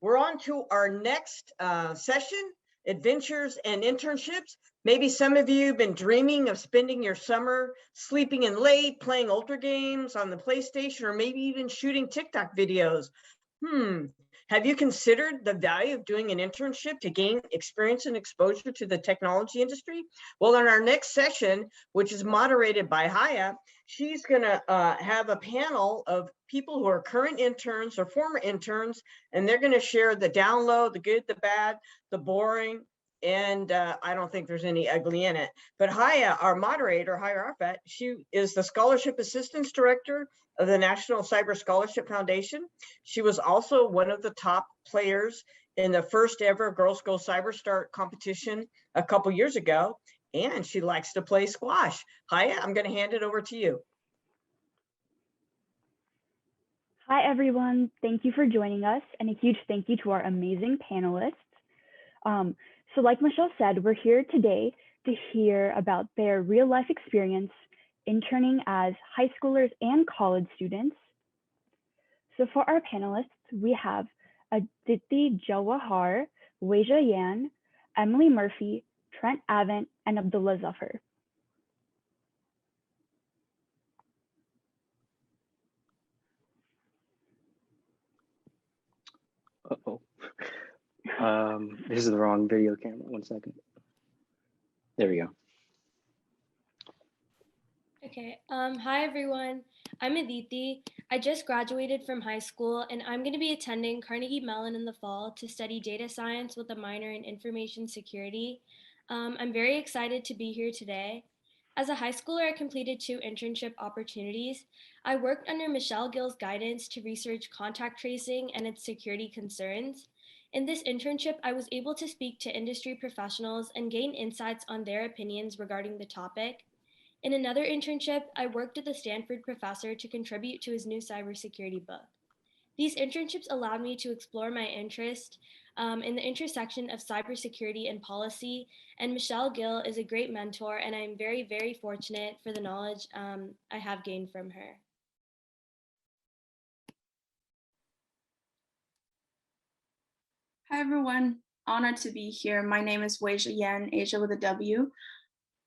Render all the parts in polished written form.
we're on to our next session, Adventures and Internships. Maybe some of you have been dreaming of spending your summer sleeping in late, playing older games on the PlayStation, or maybe even shooting TikTok videos. Have you considered the value of doing an internship to gain experience and exposure to the technology industry? Well, in our next session, which is moderated by Haya, she's gonna have a panel of people who are current interns or former interns, and they're gonna share the down low, the good, the bad, the boring, and I don't think there's any ugly in it. But Haya, our moderator, Haya Arfat, she is the Scholarship Assistance Director of the National Cyber Scholarship Foundation. She was also one of the top players in the first ever Girls Go Cyber Start competition a couple years ago, and she likes to play squash. Haya, I'm going to hand it over to you. Hi, everyone. Thank you for joining us, and a huge thank you to our amazing panelists. So like Michelle said, we're here today to hear about their real life experience interning as high schoolers and college students. So for our panelists, we have Adithi, Jawahar, Weja Yan, Emily Murphy, Trent Avent, and Abdullah Zafar. Uh-oh. This is the wrong video camera. 1 second. There we go. Okay, hi everyone. I'm Adithi. I just graduated from high school and I'm going to be attending Carnegie Mellon in the fall to study data science with a minor in information security. I'm very excited to be here today. As a high schooler, I completed 2 internship opportunities. I worked under Michelle Gill's guidance to research contact tracing and its security concerns. In this internship, I was able to speak to industry professionals and gain insights on their opinions regarding the topic. In another internship, I worked with a Stanford professor to contribute to his new cybersecurity book. These internships allowed me to explore my interest in the intersection of cybersecurity and policy, and Michelle Gill is a great mentor, and I'm very, very fortunate for the knowledge I have gained from her. Hi everyone, honored to be here. My name is Weja Yan, Asia with a W.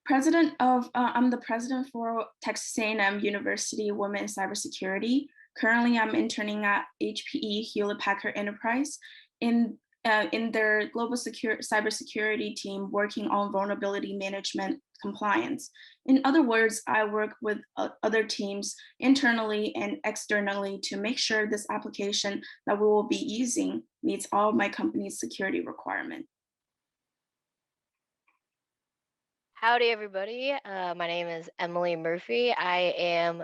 I'm the president for Texas A&M University Women in Cybersecurity. Currently, I'm interning at HPE Hewlett Packard Enterprise in their global cybersecurity team working on vulnerability management compliance. In other words, I work with other teams internally and externally to make sure this application that we will be using meets all of my company's security requirements. Howdy, everybody. My name is Emily Murphy. I'm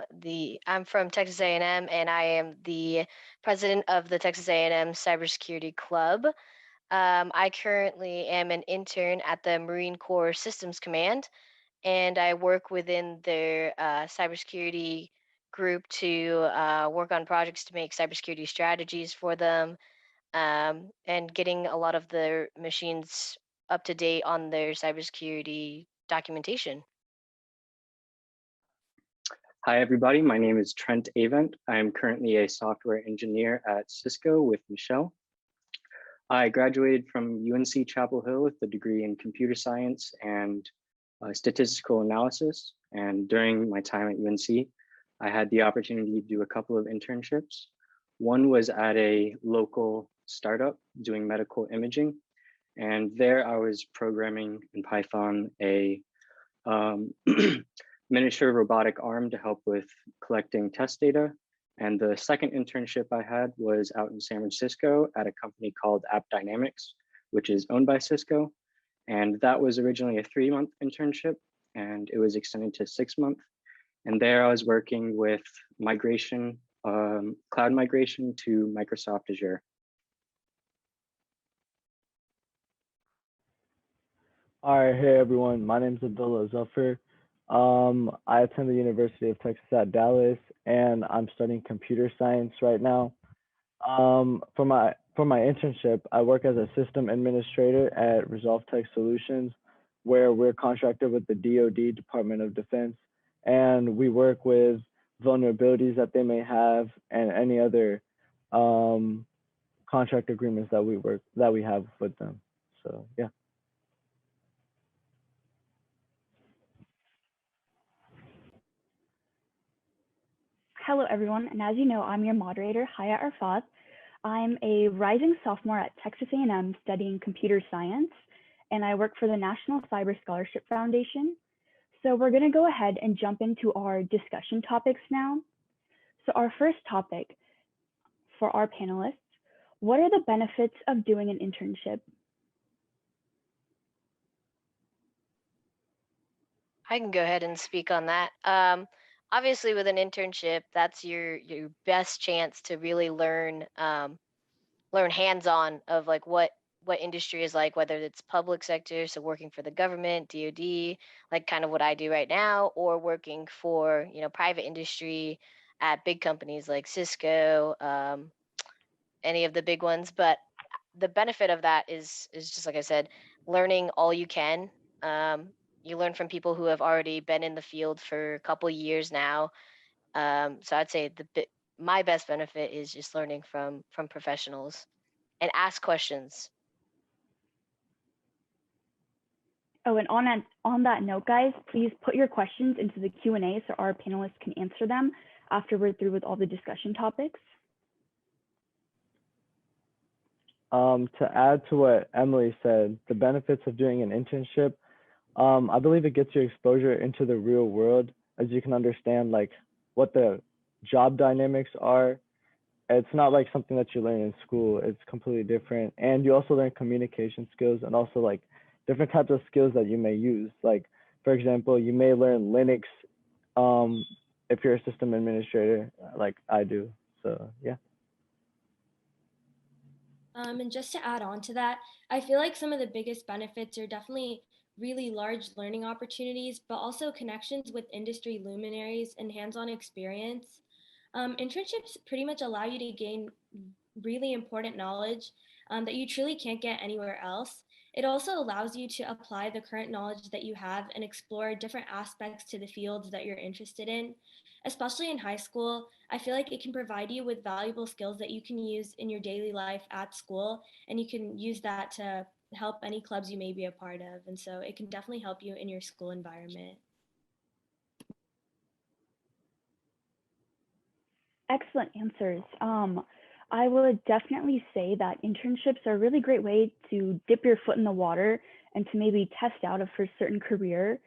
from Texas A&M, and I am the president of the Texas A&M Cybersecurity Club. I currently am an intern at the Marine Corps Systems Command, and I work within their cybersecurity group to work on projects to make cybersecurity strategies for them, and getting a lot of their machines up to date on their cybersecurity documentation. Hi, everybody. My name is Trent Avent. I am currently a software engineer at Cisco with Michelle. I graduated from UNC Chapel Hill with a degree in computer science and statistical analysis. And during my time at UNC, I had the opportunity to do a couple of internships. One was at a local startup doing medical imaging. And there I was programming in Python a miniature robotic arm to help with collecting test data. And the second internship I had was out in San Francisco at a company called App Dynamics, which is owned by Cisco. And that was originally a 3-month internship, and it was extended to 6 months. And there I was working with migration, cloud migration to Microsoft Azure. All right, hey everyone, my name is Abdullah Zafar. I attend the University of Texas at Dallas, and I'm studying computer science right now. For my internship, I work as a system administrator at Resolve Tech Solutions, where we're contracted with the DoD, Department of Defense, and we work with vulnerabilities that they may have and any other contract agreements that we have with them. So yeah. Hello, everyone, and as you know, I'm your moderator, Haya Arfat. I'm a rising sophomore at Texas A&M studying computer science, and I work for the National Cyber Scholarship Foundation. So we're going to go ahead and jump into our discussion topics now. So our first topic for our panelists, what are the benefits of doing an internship? I can go ahead and speak on that. Obviously, with an internship, that's your best chance to really learn learn hands-on of like what industry is like, whether it's public sector, so working for the government, DoD, like kind of what I do right now, or working for private industry at big companies like Cisco, any of the big ones. But the benefit of that is just like I said, learning all you can. You learn from people who have already been in the field for a couple years now. So I'd say my best benefit is just learning from professionals and ask questions. Oh, and on that note, guys, please put your questions into the Q&A so our panelists can answer them after we're through with all the discussion topics. To add to what Emily said, the benefits of doing an internship, I believe it gets you exposure into the real world, as you can understand like what the job dynamics are. It's not like something that you learn in school. It's completely different. And you also learn communication skills and also like different types of skills that you may use. Like, for example, you may learn Linux if you're a system administrator like I do. So yeah. And just to add on to that, I feel like some of the biggest benefits are definitely really large learning opportunities, but also connections with industry luminaries and hands-on experience. Internships pretty much allow you to gain really important knowledge that you truly can't get anywhere else. It also allows you to apply the current knowledge that you have and explore different aspects to the fields that you're interested in. Especially in high school, I feel like it can provide you with valuable skills that you can use in your daily life at school, and you can use that to help any clubs you may be a part of. And so it can definitely help you in your school environment. Excellent answers. I would definitely say that internships are a really great way to dip your foot in the water and to maybe test out if a certain career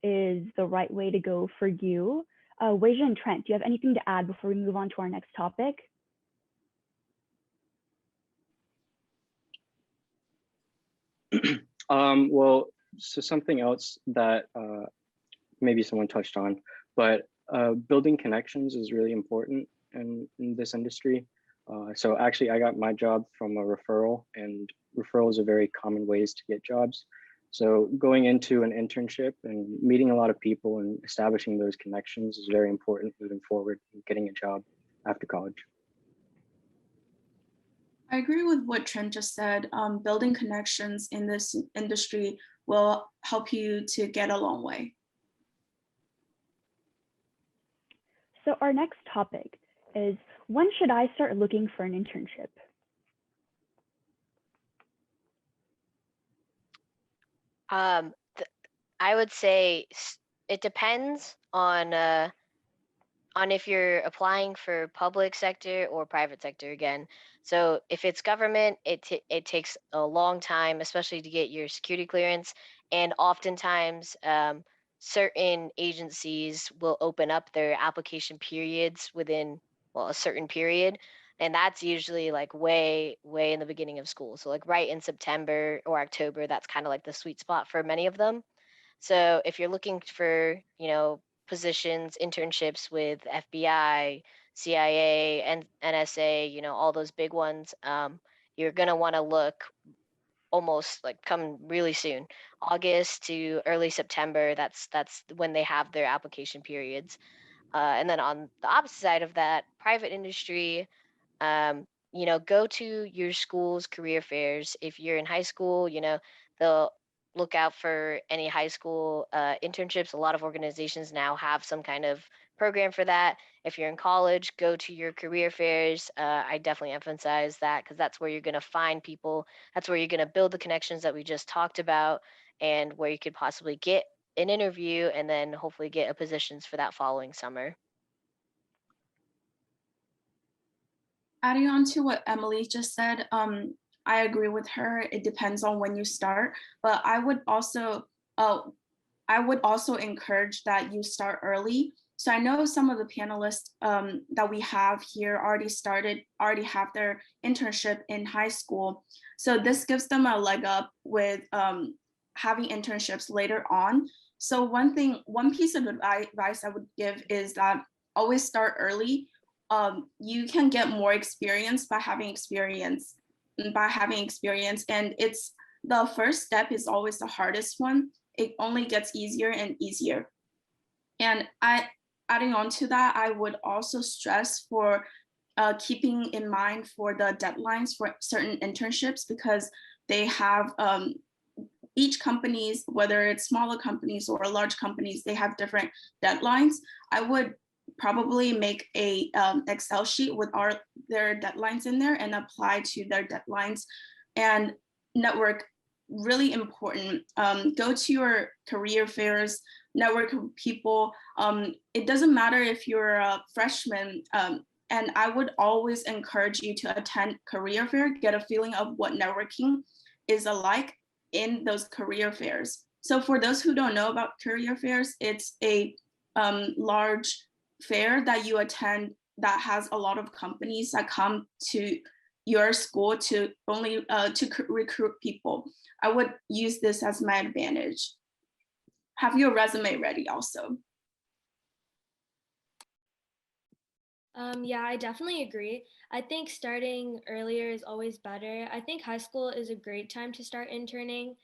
is the right way to go for you. Weijia and Trent, do you have anything to add before we move on to our next topic? Well, so something else that maybe someone touched on, but building connections is really important in this industry. So actually, I got my job from a referral, and referrals are very common ways to get jobs. So going into an internship and meeting a lot of people and establishing those connections is very important moving forward and getting a job after college. I agree with what Trent just said. Building connections in this industry will help you to get a long way. So our next topic is, when should I start looking for an internship? I would say it depends on if you're applying for public sector or private sector again. So if it's government, it takes a long time, especially to get your security clearance. And oftentimes, certain agencies will open up their application periods within, well, a certain period. And that's usually like way in the beginning of school. So like right in September or October, that's kind of like the sweet spot for many of them. So if you're looking for, positions, internships with FBI, CIA, and NSA, all those big ones, you're gonna want to look almost like come really soon, August to early September. That's when they have their application periods. And then on the opposite side of that, private industry, go to your school's career fairs. If you're in high school, they'll look out for any high school internships. A lot of organizations now have some kind of program for that. If you're in college, go to your career fairs. I definitely emphasize that because that's where you're going to find people. That's where you're going to build the connections that we just talked about, and where you could possibly get an interview and then hopefully get a positions for that following summer. Adding on to what Emily just said, I agree with her. It depends on when you start, but I would also encourage that you start early. So I know some of the panelists that we have here already have their internship in high school. So this gives them a leg up with having internships later on. So one piece of advice I would give is that always start early. You can get more experience by having experience, and it's the first step is always the hardest one. It only gets easier and easier. And adding on to that, I would also stress for keeping in mind for the deadlines for certain internships, because they have each companies, whether it's smaller companies or large companies, they have different deadlines. I would probably make a Excel sheet with their deadlines in there and apply to their deadlines. And network, really important. Go to your career fairs, network with people. It doesn't matter if you're a freshman, and I would always encourage you to attend career fair, get a feeling of what networking is alike in those career fairs. So for those who don't know about career fairs, it's a large fair that you attend that has a lot of companies that come to your school to recruit people. I would use this as my advantage. Have your resume ready also. Yeah, I definitely agree. I think starting earlier is always better. I think high school is a great time to start interning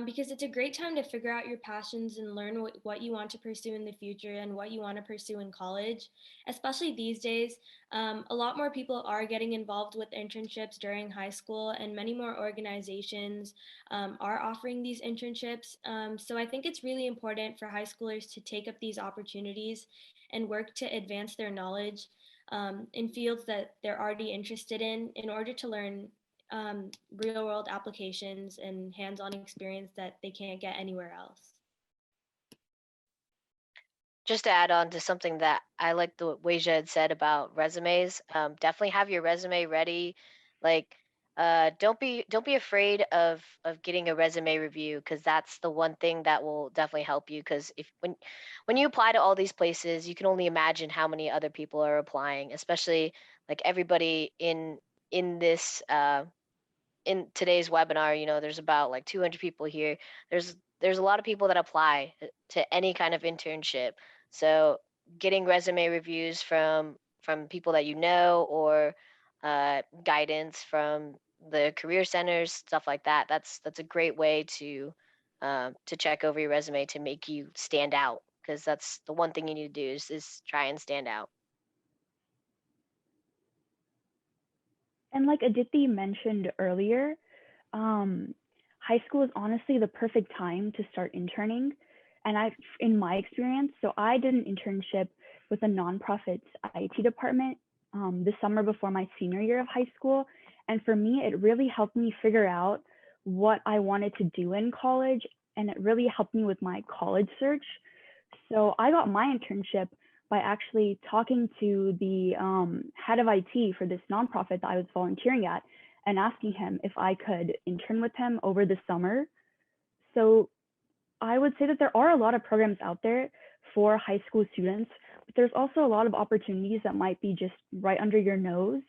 because it's a great time to figure out your passions and learn what you want to pursue in the future and what you want to pursue in college. Especially these days, a lot more people are getting involved with internships during high school, and many more organizations are offering these internships. So I think it's really important for high schoolers to take up these opportunities and work to advance their knowledge in fields that they're already interested in order to learn real world applications and hands-on experience that they can't get anywhere else. Just to add on to something that I like the Weija had said about resumes, definitely have your resume ready. Like, don't be afraid of getting a resume review, because that's the one thing that will definitely help you. Because if when you apply to all these places, you can only imagine how many other people are applying, especially like everybody in this in today's webinar. There's about like 200 people here. There's a lot of people that apply to any kind of internship. So getting resume reviews from people that you know, or guidance from the career centers, stuff like that. That's a great way to check over your resume to make you stand out, because that's the one thing you need to do is try and stand out. And like Adithi mentioned earlier, high school is honestly the perfect time to start interning. And in my experience, so I did an internship with a nonprofit's IT department the summer before my senior year of high school. And for me, it really helped me figure out what I wanted to do in college. And it really helped me with my college search. So I got my internship by actually talking to the head of IT for this nonprofit that I was volunteering at, and asking him if I could intern with him over the summer. So I would say that there are a lot of programs out there for high school students, but there's also a lot of opportunities that might be just right under your nose.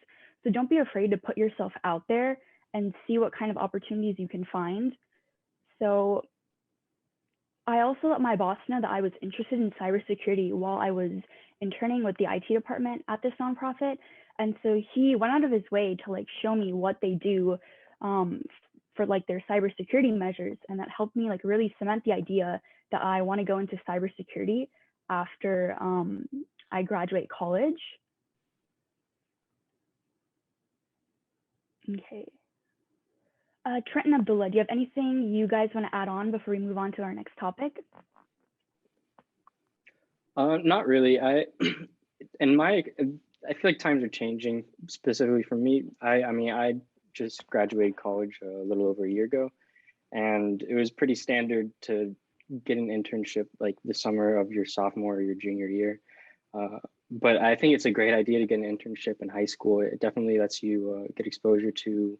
So don't be afraid to put yourself out there and see what kind of opportunities you can find. So I also let my boss know that I was interested in cybersecurity while I was interning with the IT department at this nonprofit. And so he went out of his way to like show me what they do for like their cybersecurity measures. And that helped me like really cement the idea that I want to go into cybersecurity after I graduate college. Okay. Trent and Abdullah, do you have anything you guys want to add on before we move on to our next topic? Not really. In my, I feel like times are changing specifically for me. I mean, I just graduated college a little over a year ago, and it was pretty standard to get an internship like the summer of your sophomore or your junior year. But I think it's a great idea to get an internship in high school. It definitely lets you get exposure to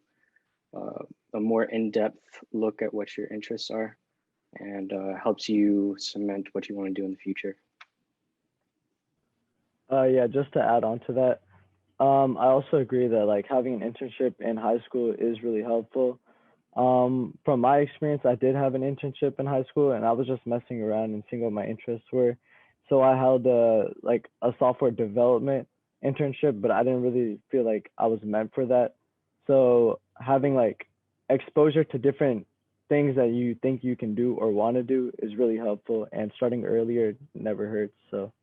a more in-depth look at what your interests are, and helps you cement what you want to do in the future. Yeah, just to add on to that, I also agree that like having an internship in high school is really helpful. From my experience, I did have an internship in high school, and I was just messing around and seeing what my interests were. So I held like a software development internship, but I didn't really feel like I was meant for that. So having like exposure to different things that you think you can do or want to do is really helpful, and starting earlier never hurts. So.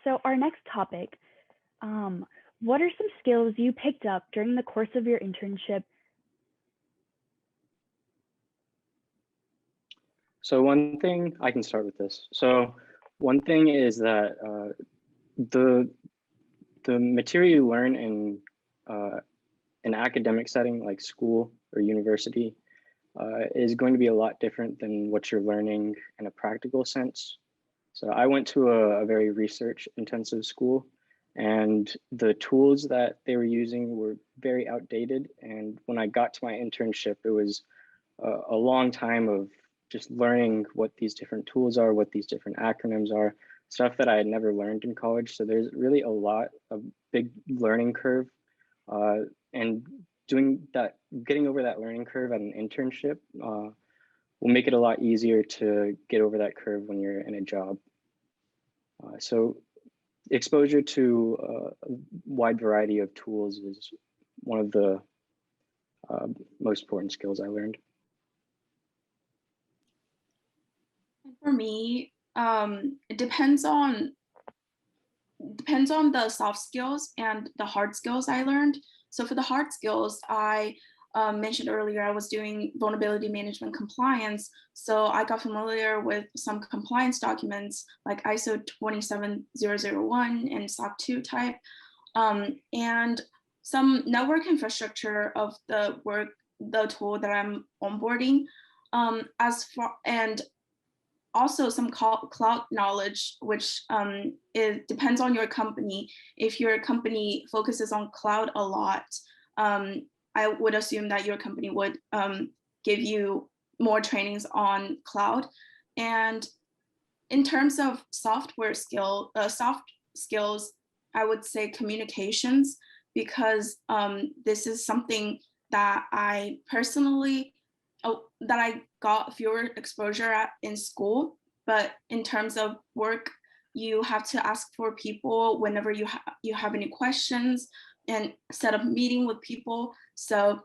So our next topic, what are some skills you picked up during the course of your internship? So one thing, I can start with this. So one thing is that the material you learn in an academic setting like school or university is going to be a lot different than what you're learning in a practical sense. So I went to a very research intensive school, and the tools that they were using were very outdated. And when I got to my internship, it was a long time of just learning what these different tools are, what these different acronyms are, stuff that I had never learned in college. So there's really a lot of big learning curve, and doing that, getting over that learning curve at an internship will make it a lot easier to get over that curve when you're in a job. So exposure to a wide variety of tools is one of the most important skills I learned. For me, it depends on the soft skills and the hard skills I learned. So for the hard skills, I mentioned earlier, I was doing vulnerability management compliance. So I got familiar with some compliance documents like ISO 27001 and SOC 2 type, and some network infrastructure of the tool that I'm onboarding, and also some cloud knowledge, which it depends on your company. If your company focuses on cloud a lot, I would assume that your company would give you more trainings on cloud. And in terms of soft skills, I would say communications, because this is something that I personally, that I got fewer exposure at in school. But in terms of work, you have to ask for people whenever you have any questions and set up a meeting with people. So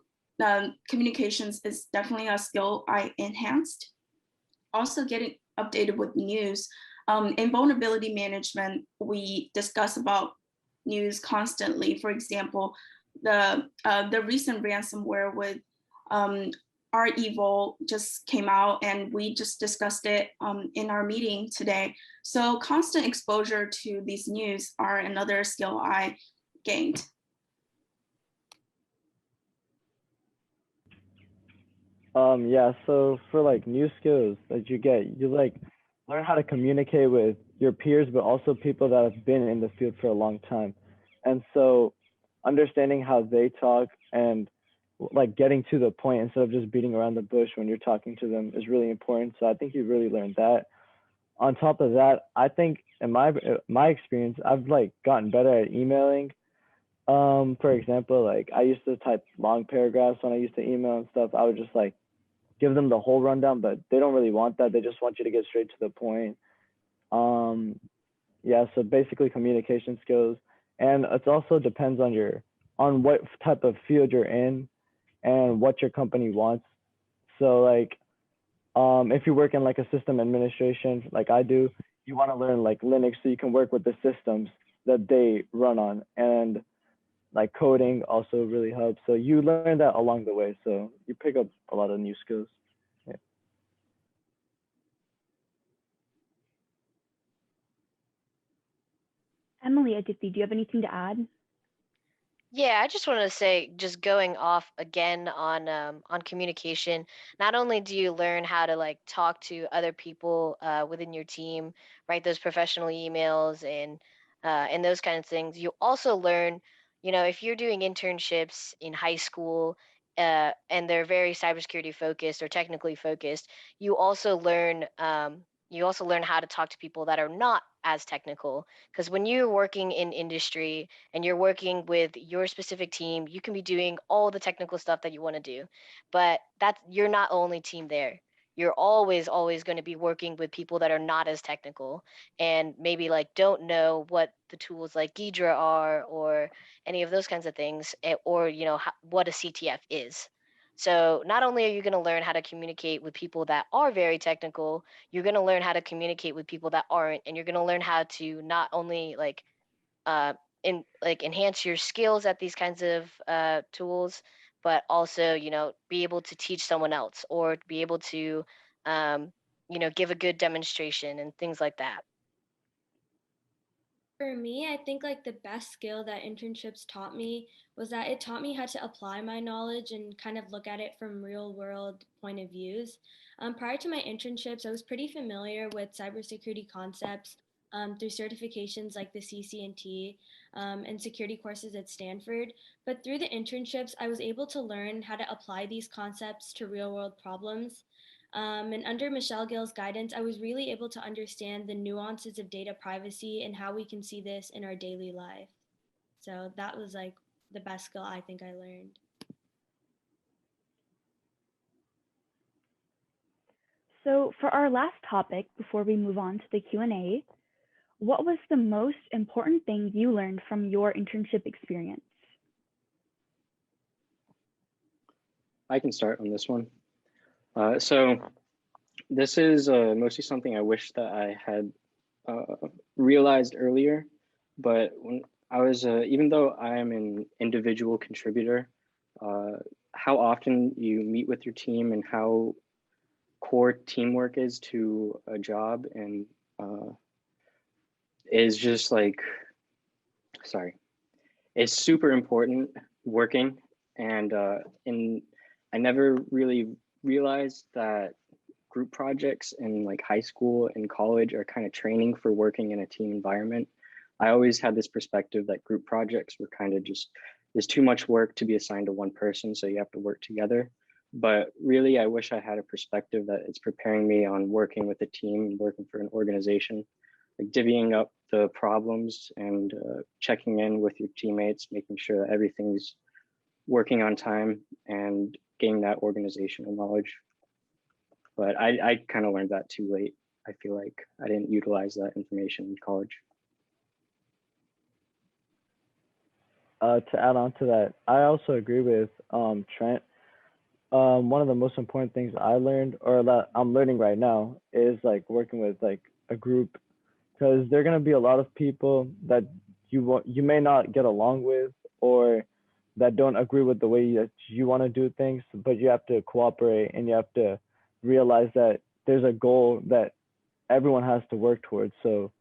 communications is definitely a skill I enhanced. Also getting updated with news. In vulnerability management, we discuss about news constantly. For example, the recent ransomware with REvil just came out, and we just discussed it in our meeting today. So constant exposure to these news are another skill I gained. Yeah, so for like new skills that you like learn how to communicate with your peers, but also people that have been in the field for a long time. And so understanding how they talk and like getting to the point instead of just beating around the bush when you're talking to them is really important. So I think you really learned that. On top of that, I think in my experience, I've like gotten better at emailing. For example, like I used to type long paragraphs when I used to email and stuff. I would just like give them the whole rundown, but they don't really want that. They just want you to get straight to the point. Yeah, so basically communication skills, and it also depends on what type of field you're in and what your company wants. So like, if you work in like a system administration, like I do, you want to learn like Linux so you can work with the systems that they run on, and like coding also really helps. So you learn that along the way. So you pick up a lot of new skills. Yeah. Emily, Adithi, do you have anything to add? Yeah, I just wanted to say, just going off again on communication. Not only do you learn how to like talk to other people within your team, write those professional emails and those kind of things. You also learn, if you're doing internships in high school and they're very cybersecurity focused or technically focused, you also learn how to talk to people that are not as technical. Because when you're working in industry and you're working with your specific team, you can be doing all the technical stuff that you want to do, but you're not the only team there. You're always going to be working with people that are not as technical and maybe like don't know what the tools like Ghidra are or any of those kinds of things, or what a CTF is. So not only are you going to learn how to communicate with people that are very technical, you're going to learn how to communicate with people that aren't, and you're going to learn how to not only enhance your skills at these kinds of tools, but also be able to teach someone else or be able to give a good demonstration and things like that. For me, I think like the best skill that internships taught me was that it taught me how to apply my knowledge and kind of look at it from real world point of views. Prior to my internships, I was pretty familiar with cybersecurity concepts through certifications like the CCNT and security courses at Stanford. But through the internships, I was able to learn how to apply these concepts to real world problems. And under Michelle Gill's guidance, I was really able to understand the nuances of data privacy and how we can see this in our daily life. So that was like the best skill I think I learned. So for our last topic, before we move on to the Q&A, what was the most important thing you learned from your internship experience? I can start on this one. So this is mostly something I wish that I had realized earlier, but when I was, even though I am an individual contributor, how often you meet with your team and how core teamwork is to a job and is just like, it's super important working. And I never really realized that group projects in like high school and college are kind of training for working in a team environment. I always had this perspective that group projects were kind of just, there's too much work to be assigned to one person, so you have to work together. But really, I wish I had a perspective that it's preparing me on working with a team and working for an organization, like divvying up the problems and checking in with your teammates, making sure that everything's working on time and getting that organizational knowledge. But I kind of learned that too late. I feel like I didn't utilize that information in college. To add on to that, I also agree with Trent. One of the most important things I learned, or that I'm learning right now, is like working with like a group, because there are gonna be a lot of people that you may not get along with, or that don't agree with the way that you want to do things, but you have to cooperate and you have to realize that there's a goal that everyone has to work towards. So,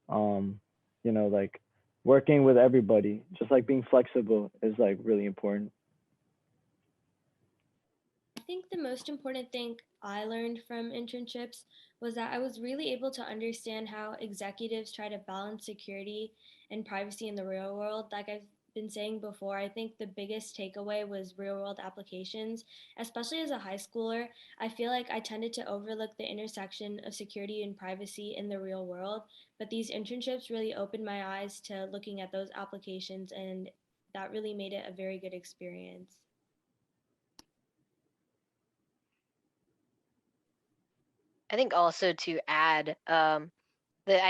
like working with everybody, just like being flexible, is like really important. I think the most important thing I learned from internships was that I was really able to understand how executives try to balance security and privacy in the real world. Like I've been saying before, I think the biggest takeaway was real world applications. Especially as a high schooler, I feel like I tended to overlook the intersection of security and privacy in the real world. But these internships really opened my eyes to looking at those applications, and that really made it a very good experience. I think also to add, I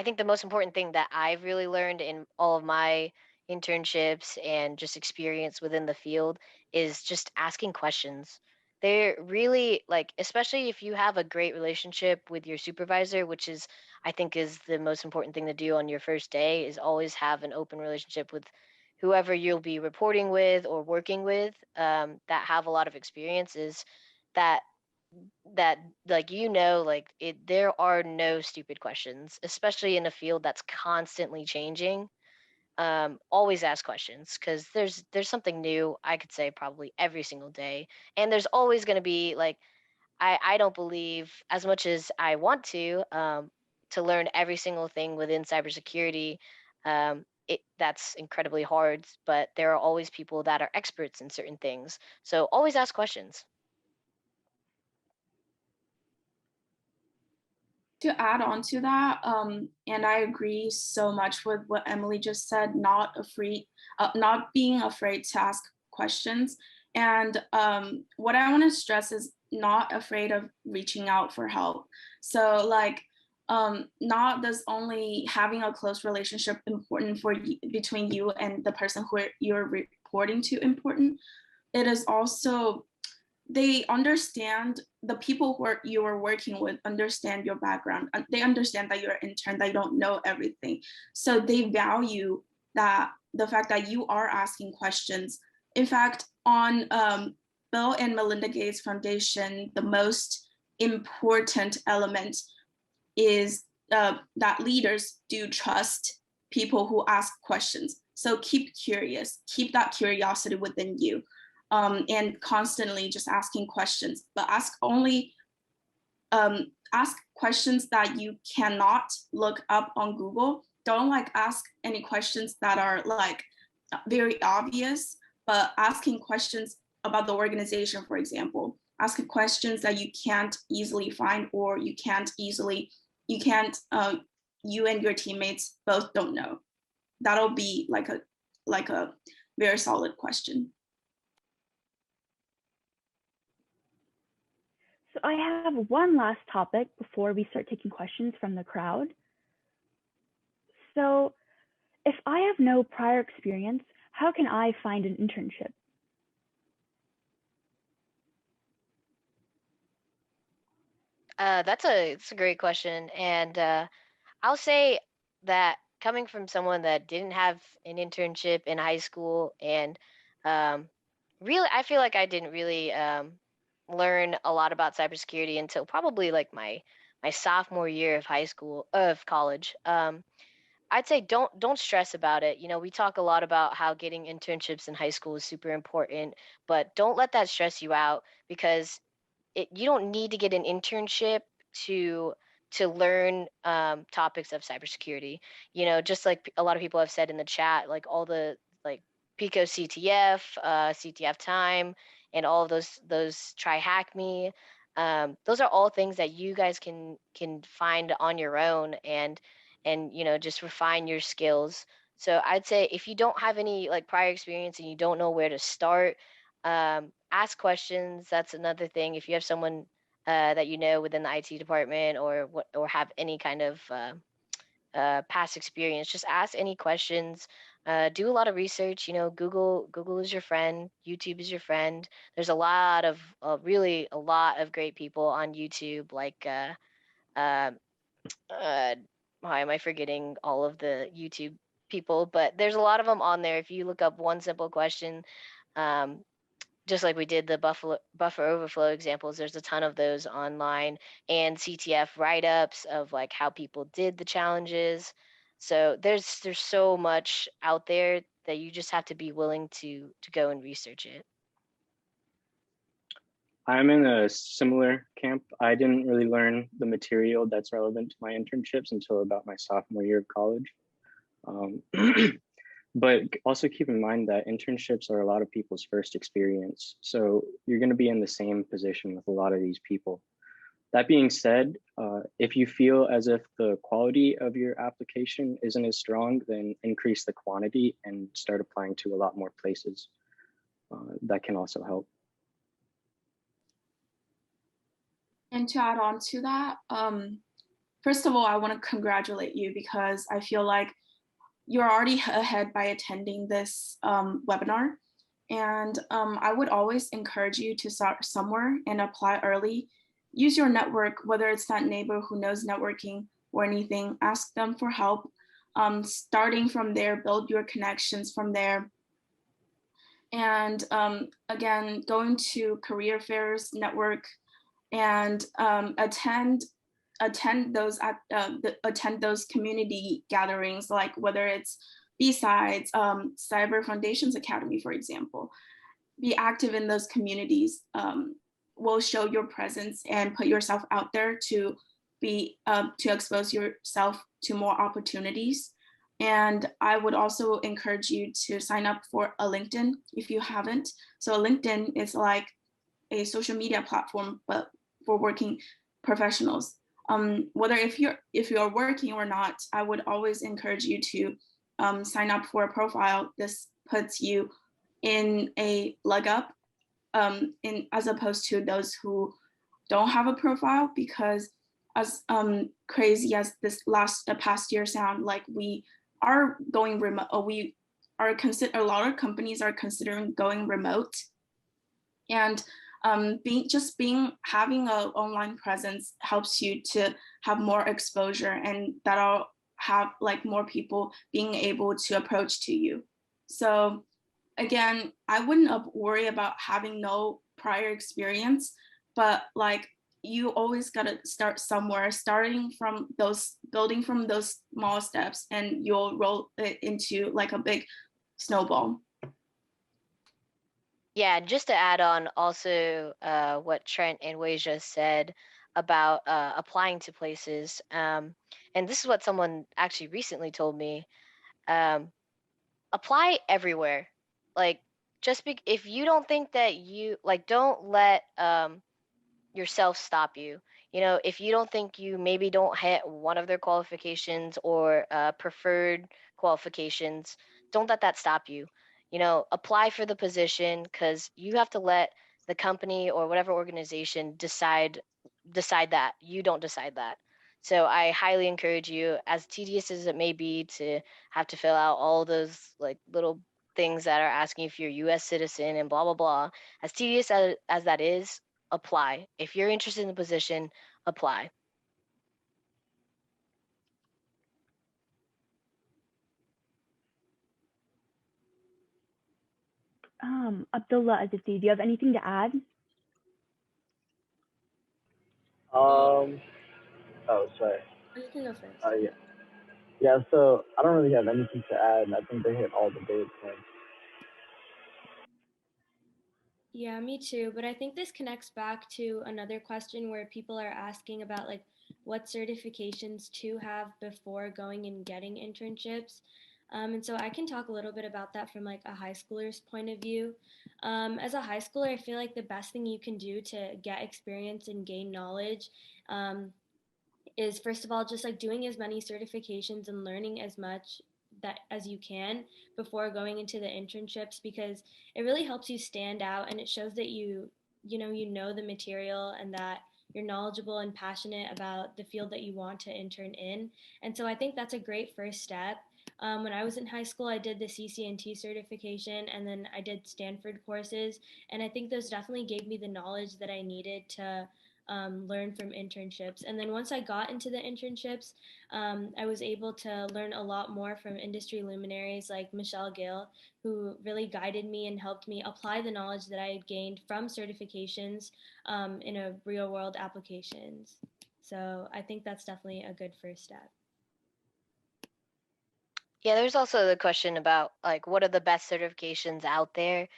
think the most important thing that I've really learned in all of my internships and just experience within the field is just asking questions. They're really like, especially if you have a great relationship with your supervisor, which is, I think, is the most important thing to do on your first day, is always have an open relationship with whoever you'll be reporting with or working with, that have a lot of experiences that that like like there are no stupid questions, especially in a field that's constantly changing. always ask questions, because there's something new, I could say, probably every single day. And there's always going to be like, I don't believe, as much as I want to learn every single thing within cybersecurity, that's incredibly hard, but there are always people that are experts in certain things. So always ask questions. To add on to that, and I agree so much with what Emily just said, not being afraid to ask questions. And what I want to stress is not afraid of reaching out for help. So like, not does only having a close relationship important for you, between you and the person who you're reporting to important. It is also, they understand, the people who you are working with understand your background. They understand that you're an intern, that you don't know everything. So they value that, the fact that you are asking questions. In fact, on Bill and Melinda Gates Foundation, the most important element is that leaders do trust people who ask questions. So keep curious, keep that curiosity within you. And constantly just asking questions, but ask questions that you cannot look up on Google. Don't like ask any questions that are like very obvious, but asking questions about the organization, for example, asking questions that you can't easily find, or you and your teammates both don't know. That'll be like a very solid question. So I have one last topic before we start taking questions from the crowd. So if I have no prior experience, how can I find an internship? It's a great question, and I'll say that coming from someone that didn't have an internship in high school, and um, really, I feel like I didn't really learn a lot about cybersecurity until probably like my sophomore year of college. I'd say don't stress about it. You know, we talk a lot about how getting internships in high school is super important, but don't let that stress you out, because you don't need to get an internship to learn topics of cybersecurity. You know, just like a lot of people have said in the chat, like all the like Pico CTF, CTF time, and all of those try hack me. Those are all things that you guys can find on your own, and you know, just refine your skills. So I'd say if you don't have any like prior experience and you don't know where to start, ask questions. That's another thing. If you have someone that you know within the IT department, or have any kind of past experience, just ask any questions. Do a lot of research. You know, Google is your friend. YouTube is your friend. There's a lot of really a lot of great people on YouTube, like uh, why am I forgetting all of the YouTube people? But there's a lot of them on there. If you look up one simple question, um, just like we did the buffer overflow examples, there's a ton of those online, and CTF write-ups of like how people did the challenges. So there's so much out there that you just have to be willing to go and research it. I'm in a similar camp. I didn't really learn the material that's relevant to my internships until about my sophomore year of college. But also keep in mind that internships are a lot of people's first experience. So you're going to be in the same position with a lot of these people. That being said, if you feel as if the quality of your application isn't as strong, then increase the quantity and start applying to a lot more places. That can also help. And to add on to that, first of all, I want to congratulate you, because I feel like you're already ahead by attending this webinar. And I would always encourage you to start somewhere and apply early. Use your network, whether it's that neighbor who knows networking or anything, ask them for help. Starting from there, build your connections from there. And again, going to career fairs, network, and attend those community gatherings, like whether it's besides Cyber Foundations Academy, for example. Be active in those communities, will show your presence and put yourself out there to be to expose yourself to more opportunities. And I would also encourage you to sign up for a LinkedIn if you haven't. So LinkedIn is like a social media platform, but for working professionals. Whether if you're working or not, I would always encourage you to sign up for a profile. This puts you in a leg up, in as opposed to those who don't have a profile, because as crazy as this past year sound, like we are going remote, a lot of companies are considering going remote, and having an online presence helps you to have more exposure, and that'll have like more people being able to approach to you. So again, I wouldn't worry about having no prior experience, but like you always gotta start somewhere, building from those small steps, and you'll roll it into like a big snowball. Yeah, just to add on also what Trent and Wasia said about applying to places. And this is what someone actually recently told me. Um, Apply everywhere. Like, if you don't think that don't let yourself stop you. You know, if you don't think you maybe don't hit one of their qualifications or preferred qualifications, don't let that stop you. You know, apply for the position, because you have to let the company or whatever organization decide that. You don't decide that. So I highly encourage you, as tedious as it may be to have to fill out all those like little things that are asking if you're a US citizen and blah blah blah, as tedious as that is, apply. If you're interested in the position, apply. Abdullah, Adithi, do you have anything to add? Oh, sorry. You can go first. Yeah. Yeah, so I don't really have anything to add. I think they hit all the bullet points. Yeah, me too. But I think this connects back to another question where people are asking about like what certifications to have before going and getting internships. And so I can talk a little bit about that from like a high schooler's point of view. As a high schooler, I feel like the best thing you can do to get experience and gain knowledge is first of all just like doing as many certifications and learning as much that as you can before going into the internships, because it really helps you stand out, and it shows that you know the material, and that you're knowledgeable and passionate about the field that you want to intern in. And so I think that's a great first step. When I was in high school, I did the CCNT certification, and then I did Stanford courses, and I think those definitely gave me the knowledge that I needed to learn from internships. And then once I got into the internships, I was able to learn a lot more from industry luminaries like Michelle Gill, who really guided me and helped me apply the knowledge that I had gained from certifications in a real world applications. So I think that's definitely a good first step. Yeah, there's also the question about like what are the best certifications out there.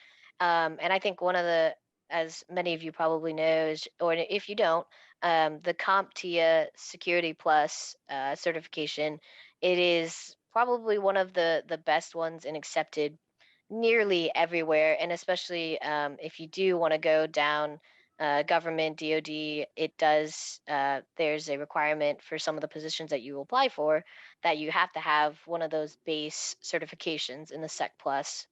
And I think one of the, as many of you probably know, is, or if you don't, the CompTIA Security Plus certification. It is probably one of the best ones and accepted nearly everywhere, and especially if you do want to go down government, DoD, it does. There's a requirement for some of the positions that you apply for that you have to have one of those base certifications, and the Sec Plus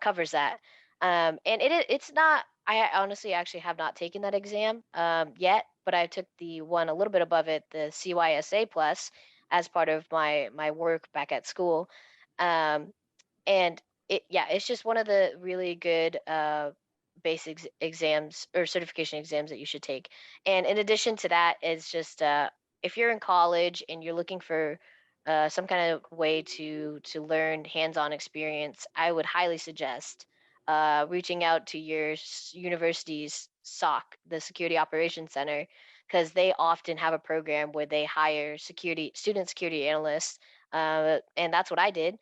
covers that. And it's not. I honestly actually have not taken that exam yet, but I took the one a little bit above it, the CYSA Plus, as part of my work back at school. And it's just one of the really good basic exams or certification exams that you should take. And in addition to that, is just if you're in college and you're looking for some kind of way to learn hands-on experience, I would highly suggest reaching out to your university's SOC, the Security Operations Center, because they often have a program where they hire student security analysts, and that's what I did.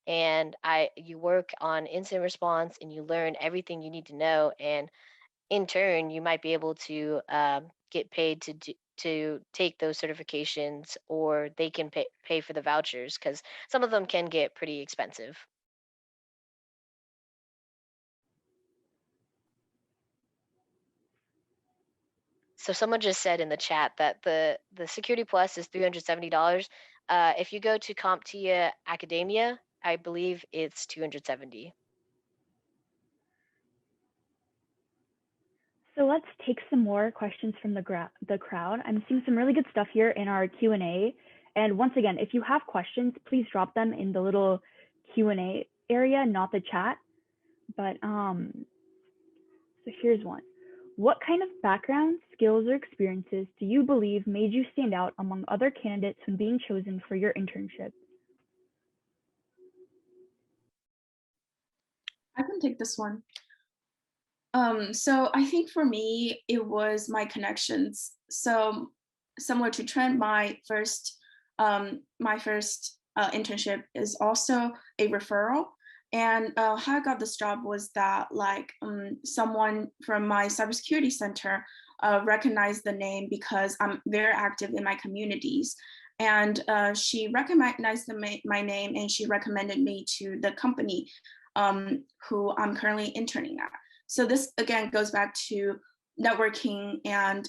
and you work on incident response and you learn everything you need to know, and in turn you might be able to get paid to take those certifications, or they can pay for the vouchers because some of them can get pretty expensive. So someone just said in the chat that the Security Plus is $370. If you go to CompTIA Academia, I believe it's $270. So let's take some more questions from the crowd. I'm seeing some really good stuff here in our Q&A. And once again, if you have questions, please drop them in the little Q&A area, not the chat. But so here's one. What kind of background, skills, or experiences do you believe made you stand out among other candidates when being chosen for your internship? I can take this one. So I think for me, it was my connections. So similar to Trent, my first internship is also a referral. And how I got this job was that someone from my cybersecurity center recognized the name because I'm very active in my communities. And she recognized my name, and she recommended me to the company who I'm currently interning at. So this again goes back to networking, and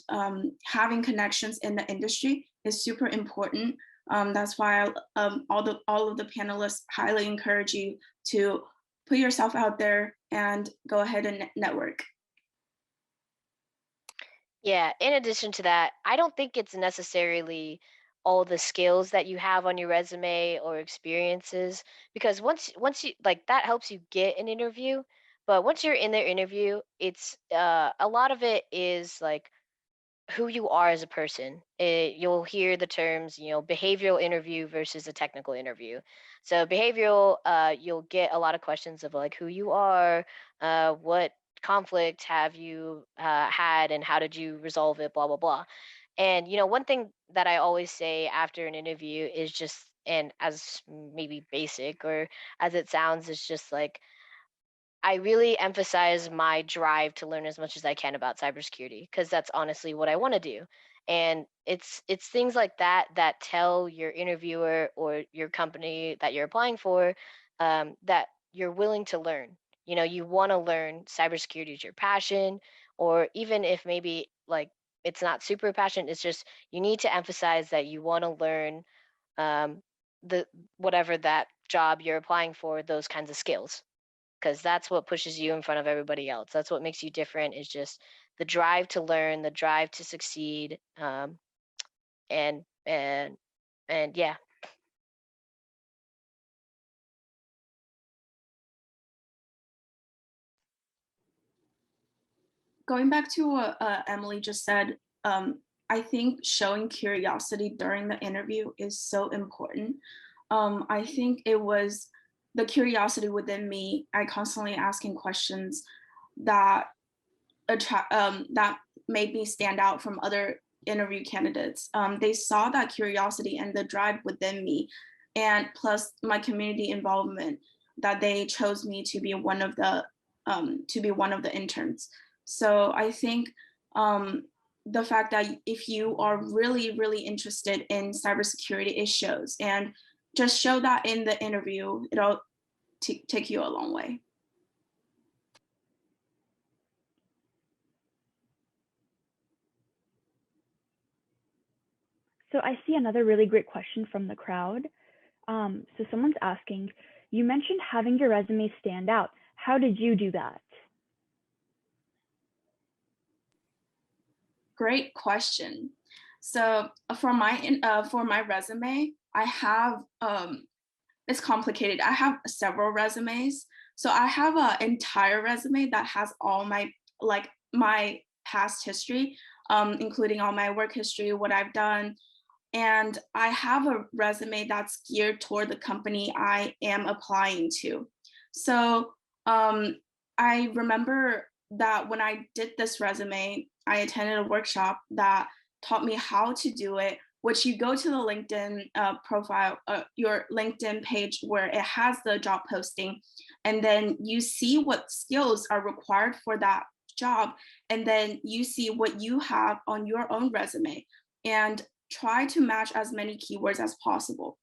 having connections in the industry is super important. That's why all of the panelists highly encourage you to put yourself out there and go ahead and network. Yeah, in addition to that, I don't think it's necessarily all the skills that you have on your resume or experiences, because once you like, that helps you get an interview, but once you're in their interview, it's a lot of it is like who you are as a person. You'll hear the terms, behavioral interview versus a technical interview. So behavioral, you'll get a lot of questions of like who you are, what conflict have you had, and how did you resolve it, blah blah blah. And one thing that I always say after an interview is just, and as maybe basic or as it sounds, is just like, I really emphasize my drive to learn as much as I can about cybersecurity, because that's honestly what I want to do. And it's things like that that tell your interviewer or your company that you're applying for that you're willing to learn. You want to learn. Cybersecurity is your passion, or even if maybe like it's not super passion, it's just you need to emphasize that you want to learn um, the whatever that job you're applying for, those kinds of skills, because that's what pushes you in front of everybody else. That's what makes you different, is just the drive to learn, the drive to succeed, and yeah. Going back to what Emily just said, I think showing curiosity during the interview is so important. I think it was the curiosity within me. I constantly asking questions that that made me stand out from other interview candidates. They saw that curiosity and the drive within me, and plus my community involvement, that they chose me to be one of the interns. So I think the fact that if you are really, really interested in cybersecurity, it shows, and just show that in the interview, it'll take you a long way. So I see another really great question from the crowd. So someone's asking, you mentioned having your resume stand out. How did you do that? Great question. So for my resume, I have it's complicated. I have several resumes. So I have an entire resume that has all my past history, including all my work history, what I've done. And I have a resume that's geared toward the company I am applying to. So I remember that when I did this resume, I attended a workshop that taught me how to do it, which you go to the LinkedIn profile, your LinkedIn page where it has the job posting, and then you see what skills are required for that job, and then you see what you have on your own resume and try to match as many keywords as possible.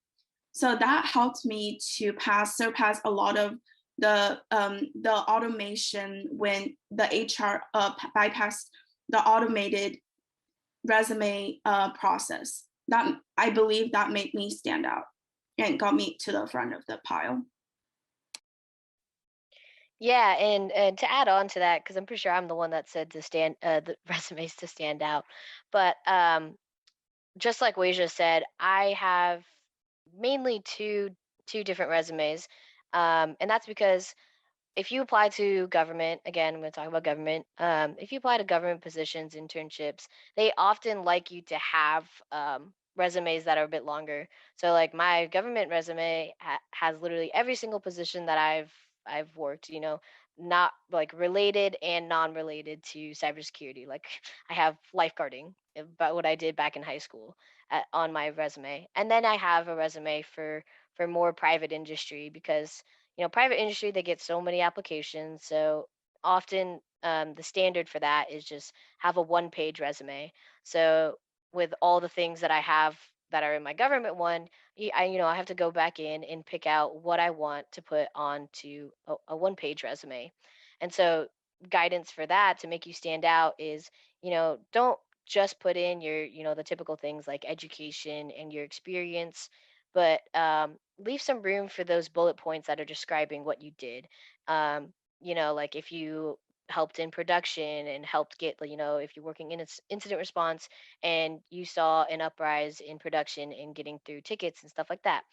So that helped me to surpass a lot of the automation when the HR bypassed the automated resume process. That, I believe, that made me stand out and got me to the front of the pile. Yeah, and to add on to that, because I'm pretty sure I'm the one that said to stand the resumes to stand out, but just like Weija said, I have mainly two different resumes, and that's because if you apply to government, again, I'm going to talk about government. If you apply to government positions, internships, they often like you to have resumes that are a bit longer. So, like my government resume has literally every single position that I've worked. You know, not like related and non-related to cybersecurity. Like I have lifeguarding about what I did back in high school on my resume, and then I have a resume for more private industry because private industry, they get so many applications. So often the standard for that is just have a one-page resume. So with all the things that I have that are in my government one, I have to go back in and pick out what I want to put onto a one-page resume. And so guidance for that to make you stand out is, don't just put in your the typical things like education and your experience, but leave some room for those bullet points that are describing what you did. Like if you helped in production and helped get, if you're working in incident response and you saw an uprise in production and getting through tickets and stuff like that.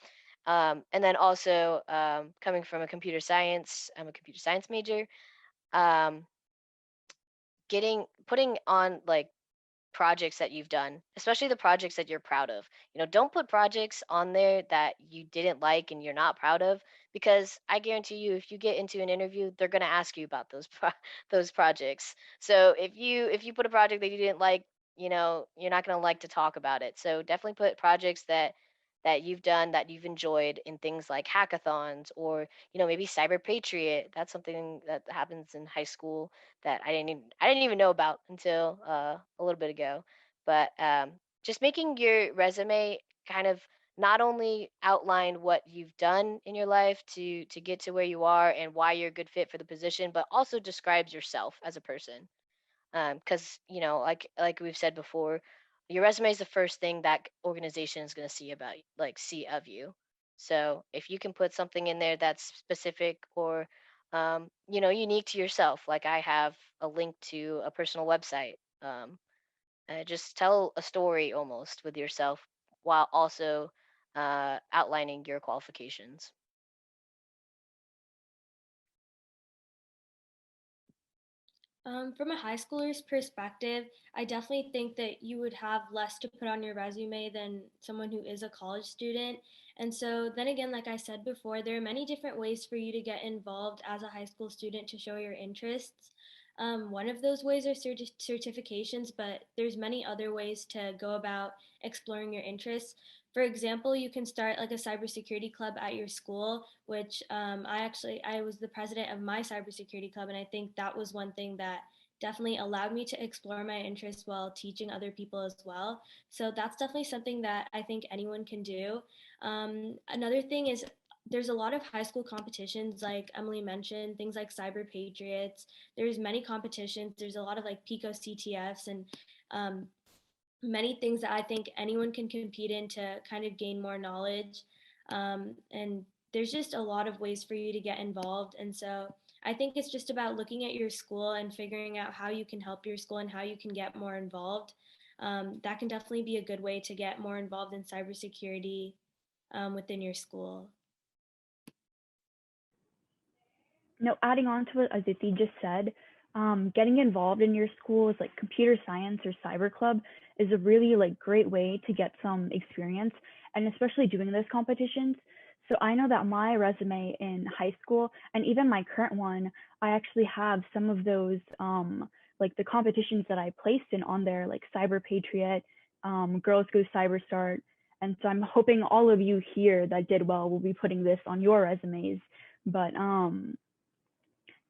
And then also coming from a computer science, I'm a computer science major. Um, putting on like projects that you've done, especially the projects that you're proud of. Don't put projects on there that you didn't like and you're not proud of, because I guarantee you, if you get into an interview, they're going to ask you about those projects. So if you put a project that you didn't like, you're not going to like to talk about it. So definitely put projects that you've done that you've enjoyed in things like hackathons, or maybe cyber patriot. That's something that happens in high school that I didn't even know about until a little bit ago. But just making your resume kind of not only outline what you've done in your life to get to where you are and why you're a good fit for the position, but also describes yourself as a person. Because like we've said before, your resume is the first thing that organization is going to see of you. So if you can put something in there that's specific or unique to yourself, like I have a link to a personal website, just tell a story almost with yourself while also outlining your qualifications. From a high schooler's perspective, I definitely think that you would have less to put on your resume than someone who is a college student. And so, then again, like I said before, there are many different ways for you to get involved as a high school student to show your interests. One of those ways are certifications, but there's many other ways to go about exploring your interests. For example, you can start like a cybersecurity club at your school, which I was the president of my cybersecurity club, and I think that was one thing that definitely allowed me to explore my interests while teaching other people as well. So that's definitely something that I think anyone can do. Another thing is there's a lot of high school competitions, like Emily mentioned, things like Cyber Patriots. There's many competitions. There's a lot of like Pico CTFs and um, many things that I think anyone can compete in to kind of gain more knowledge. And there's just a lot of ways for you to get involved. And so I think it's just about looking at your school and figuring out how you can help your school and how you can get more involved. That can definitely be a good way to get more involved in cybersecurity within your school. Adding on to what Adithi just said, getting involved in your school's like computer science or cyber club is a really like great way to get some experience, and especially doing those competitions. So I know that my resume in high school and even my current one, I actually have some of those like the competitions that I placed in on there, like Cyber Patriot, Girls Go CyberStart. And so I'm hoping all of you here that did well will be putting this on your resumes. But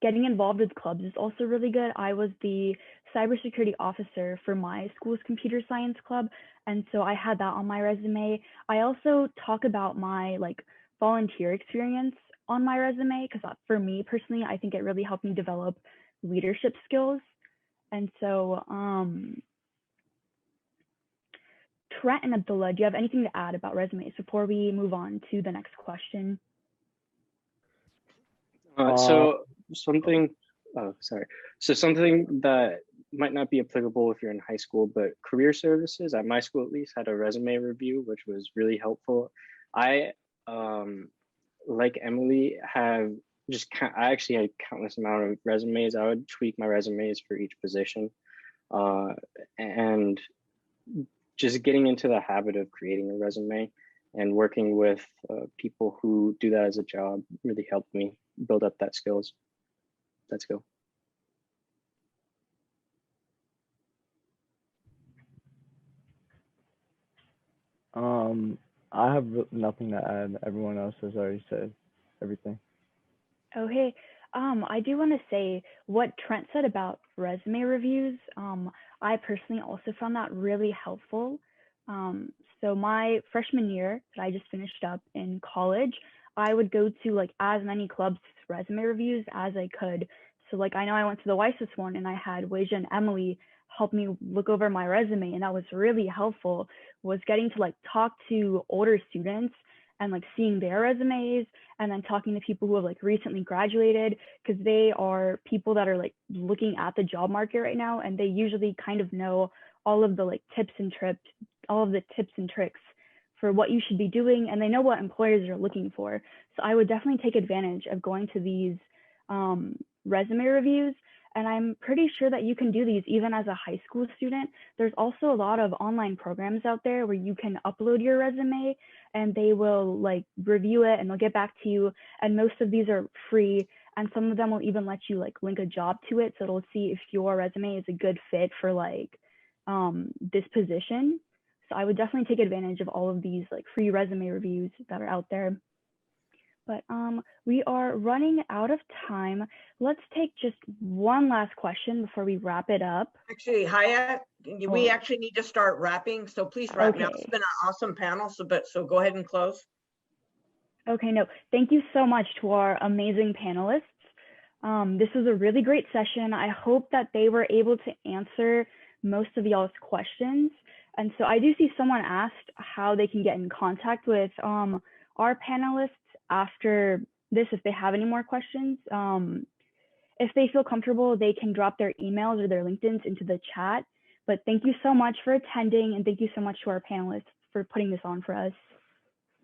getting involved with clubs is also really good. I was the cybersecurity officer for my school's computer science club. And so I had that on my resume. I also talk about my like volunteer experience on my resume because for me personally, I think it really helped me develop leadership skills. And so Trent and Abdullah, do you have anything to add about resumes before we move on to the next question? So something that might not be applicable if you're in high school, but career services at my school at least had a resume review, which was really helpful. I, like Emily, I actually had countless amount of resumes. I would tweak my resumes for each position, and just getting into the habit of creating a resume and working with people who do that as a job really helped me build up that skills. Let's go. I have nothing to add. Everyone else has already said everything. Okay. I do want to say what Trent said about resume reviews. I personally also found that really helpful. So my freshman year that I just finished up in college, I would go to like as many clubs resume reviews as I could. So like I know I went to the WISIS one and I had Weija and Emily help me look over my resume, and that was really helpful, was getting to like talk to older students and like seeing their resumes, and then talking to people who have like recently graduated, because they are people that are like looking at the job market right now, and they usually kind of know all of the like tips and tricks for what you should be doing, and they know what employers are looking for. So I would definitely take advantage of going to these resume reviews. And I'm pretty sure that you can do these even as a high school student. There's also a lot of online programs out there where you can upload your resume and they will like review it and they'll get back to you. And most of these are free. And some of them will even let you like link a job to it. So it'll see if your resume is a good fit for like this position. So I would definitely take advantage of all of these like free resume reviews that are out there. But we are running out of time. Let's take just one last question before we wrap it up. Actually, Hayat, we actually need to start wrapping, so please wrap now. It's been an awesome panel, so go ahead and close. Okay, no, thank you so much to our amazing panelists. This was a really great session. I hope that they were able to answer most of y'all's questions. And so I do see someone asked how they can get in contact with our panelists after this, if they have any more questions. If they feel comfortable, they can drop their emails or their LinkedIns into the chat. But thank you so much for attending, and thank you so much to our panelists for putting this on for us.